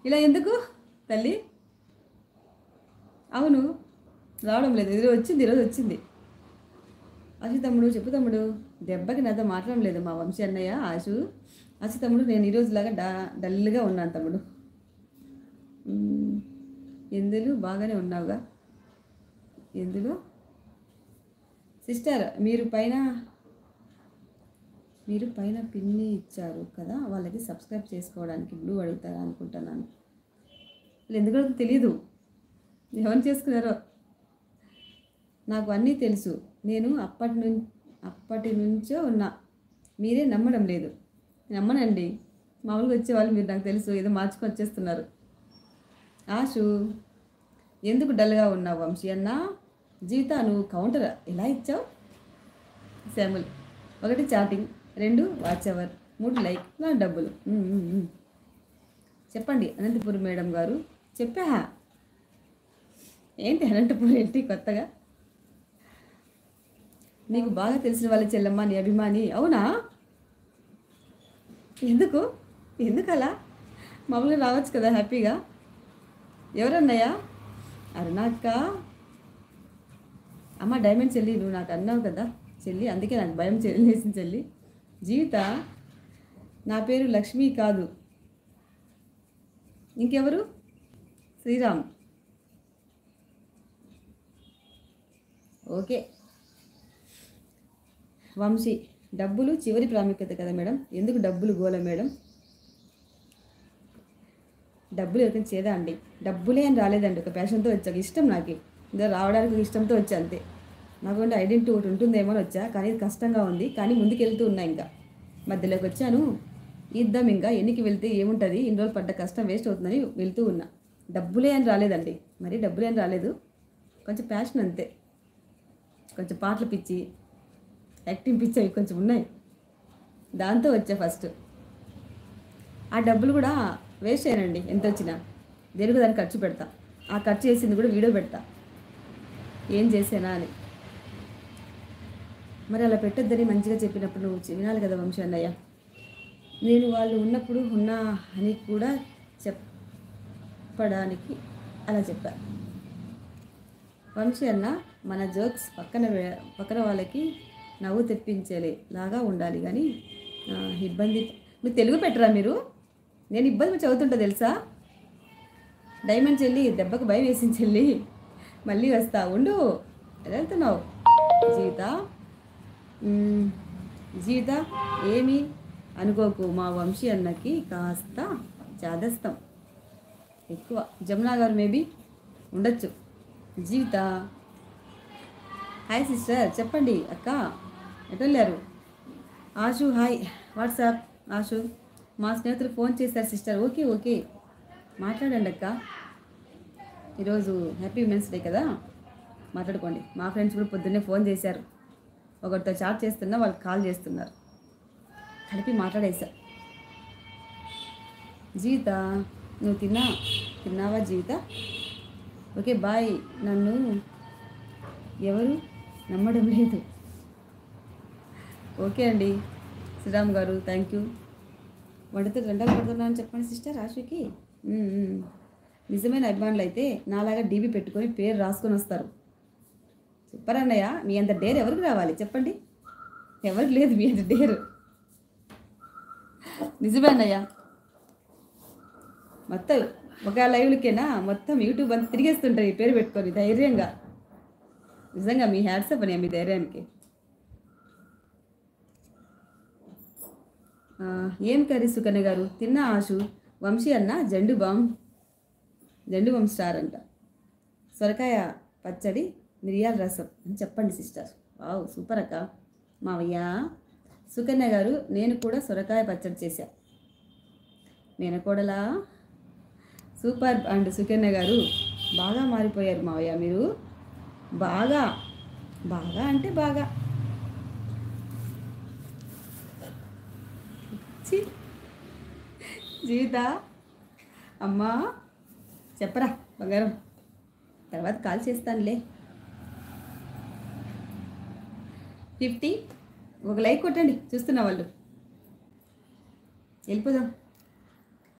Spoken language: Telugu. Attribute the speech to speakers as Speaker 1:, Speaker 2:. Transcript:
Speaker 1: ఇలా ఎందుకు తల్లి? అవును, రావడం లేదు. ఈరోజు వచ్చింది. ఆశు తమ్ముడు చెప్పు తమ్ముడు. దెబ్బకి నాతో మాట్లాడడం లేదు మా వంశీ అన్నయ్య. ఆశు తమ్ముడు, నేను ఈరోజులాగా డల్గా ఉన్నాను తమ్ముడు. ఎందులో బాగానే ఉన్నావుగా? ఎందులో సిస్టర్ మీరు పైన పిన్ని ఇచ్చారు కదా, వాళ్ళకి సబ్స్క్రైబ్ చేసుకోవడానికి బ్లూ అడుగుతారా అనుకుంటున్నాను. వీళ్ళు ఎందుకు అడుగుతుందో తెలీదు, ఎవరు చేసుకున్నారో. నాకు అన్నీ తెలుసు, నేను అప్పటి నుంచో ఉన్నా. మీరే నమ్మడం లేదు. నమ్మనండి, మామూలుగా వచ్చేవాళ్ళు మీరు, నాకు తెలుసు. ఏదో మార్చుకొని వచ్చేస్తున్నారు. ఆశు ఎందుకు డల్గా ఉన్నావు వంశీ అన్న? జీవిత నువ్వు కౌంటర్ ఎలా ఇచ్చావు? శాముల్ 1 చాటింగ్, 2 వాచ్ అవర్, 3 లైక్, నా డబ్బులు. చెప్పండి అనంతపురం మేడం గారు. చెప్పా ఏంటి అనంతపురం ఏంటి కొత్తగా? నీకు బాగా తెలిసిన వాళ్ళ చెల్లమ్మ నీ అభిమాని. అవునా? ఎందుకు అలా? మామూలుగా రావచ్చు కదా హ్యాపీగా. ఎవరన్నయ్యా? అరుణాక్క. అమ్మ డైమండ్ చెల్లి, నువ్వు నాకు అన్నావు కదా చెల్లి, అందుకే నాకు భయం వేసింది చెల్లి. జీవిత నా పేరు లక్ష్మి కాదు. ఇంకెవరు? శ్రీరామ్. ఓకే. వంశీ డబ్బులు చివరి ప్రాముఖ్యత కదా మేడం. ఎందుకు డబ్బులు గోల మేడం? డబ్బులు ఎవరికైనా చేదా అండి? డబ్బులే అని రాలేదండి, ఒక ప్యాషన్తో వచ్చాక. ఇష్టం నాకు ఇంకా రావడానికి ఇష్టంతో వచ్చా అంతే. నాకంటే ఐడెంటిటీ ఒకటి ఉంటుందేమో అని వచ్చా, కానీ ఇది కష్టంగా ఉంది. కానీ ముందుకు వెళ్తూ ఉన్నా. ఇంకా మధ్యలోకి వచ్చాను. ఇద్దాం ఇంకా ఎన్నికి వెళ్తే ఏముంటుంది, ఇన్ని రోజులు పడ్డ కష్టం వేస్ట్ అవుతుందని వెళ్తూ ఉన్నా. డబ్బులే అని రాలేదండి, మరి డబ్బులే అని రాలేదు. కొంచెం ప్యాషన్ అంతే. కొంచెం పాటలు పిచ్చి, యాక్టింగ్ పిచ్చి అవి కొంచెం ఉన్నాయి. దాంతో వచ్చా ఫస్ట్. ఆ డబ్బులు కూడా వేస్ట్ చేయనండి, ఎంత వచ్చినా దేనికి దాన్ని ఖర్చు పెడతా. ఆ ఖర్చు చేసింది కూడా వీడియో పెడతా, ఏం చేసానా అని. మరి అలా పెట్టొద్దని మంచిగా చెప్పినప్పుడు నువ్వు వినాలి కదా వంశీ అన్నయ్య. నేను వాళ్ళు ఉన్నప్పుడు ఉన్నా అని కూడా చెప్పడానికి అలా చెప్పా. వంశీ అన్న మన జోక్స్ పక్కన వాళ్ళకి నవ్వు తెప్పించేలాగా ఉండాలి, కానీ ఇబ్బంది. మీరు తెలుగు పెట్టరా మీరు? నేను ఇబ్బంది చదువుతుంటా తెలుసా. డైమండ్ చెల్లి దెబ్బకు భయం వేసింది చెల్లి. మళ్ళీ వస్తా ఉండు. ఎలా వెళ్తున్నావు? జీవిత ఏమి అనుకోకు, మా వంశీ అన్నకి కాస్త చాదస్తం ఎక్కువ. జమునా గారు మేబీ ఉండొచ్చు. జీవిత హాయ్ సిస్టర్. చెప్పండి అక్క, ఎటు వెళ్ళారు? ఆశు హాయ్. వాట్సాప్ ఆశు. మా స్నేహితులు ఫోన్ చేశారు సిస్టర్. ఓకే మాట్లాడండి అక్క. ఈరోజు హ్యాపీ ఉమెన్స్ డే కదా, మాట్లాడుకోండి. మా ఫ్రెండ్స్ కూడా పొద్దున్నే ఫోన్ చేశారు. ఒకరితో చాట్ చేస్తున్నా, వాళ్ళు కాల్ చేస్తున్నారు. కలిపి మాట్లాడేశా. జీవిత నువ్వు తిన్నావా జీవిత? Okay bye. నన్ను ఎవరు నమ్మడం లేదు. ఓకే అండి శ్రీరామ్ గారు, థ్యాంక్ యూ. వంటతో గంటలు పడుతున్నా అని చెప్పండి సిస్టర్ ఆశుకి. నిజమైన అభిమానులు అయితే నాలాగా డీబీ పెట్టుకొని పేరు రాసుకొని వస్తారు. సూపర్ అన్నయ్య. మీ అంత డేర్ ఎవరికి రావాలి చెప్పండి? ఎవరికి లేదు మీ అంత డేరు. నిజమే అన్నయ్య. మొత్తం ఒక లైవ్లకేనా మొత్తం యూట్యూబ్ అంతా తిరిగేస్తుంటారు ఈ పేరు పెట్టుకొని ధైర్యంగా. నిజంగా మీ హ్యాట్సప్ అన్నయ్య మీ ధైర్యానికి. ఏం కర్రీ సుకన్య గారు? తిన్నా ఆశు. వంశీ అన్న జండు బామ్ స్టార్ అంట. సొరకాయ పచ్చడి మిరియాల రసం అని చెప్పండి సిస్టర్. వావ్ సూపర్ అక్క. మావయ్య సుకన్య గారు, నేను కూడా సొరకాయ పచ్చడి చేశా. మేనకోడలా? సూపర్ అండ్ సుకన్య గారు, బాగా మారిపోయారు మావయ్య మీరు. బాగా అంటే బాగా. జీవిత అమ్మా చెప్పరా బంగారం, తర్వాత కాల్ చేస్తానులే. 50 ఒక లైక్ కొట్టండి చూస్తున్న వాళ్ళు. వెళ్ళిపోదాం.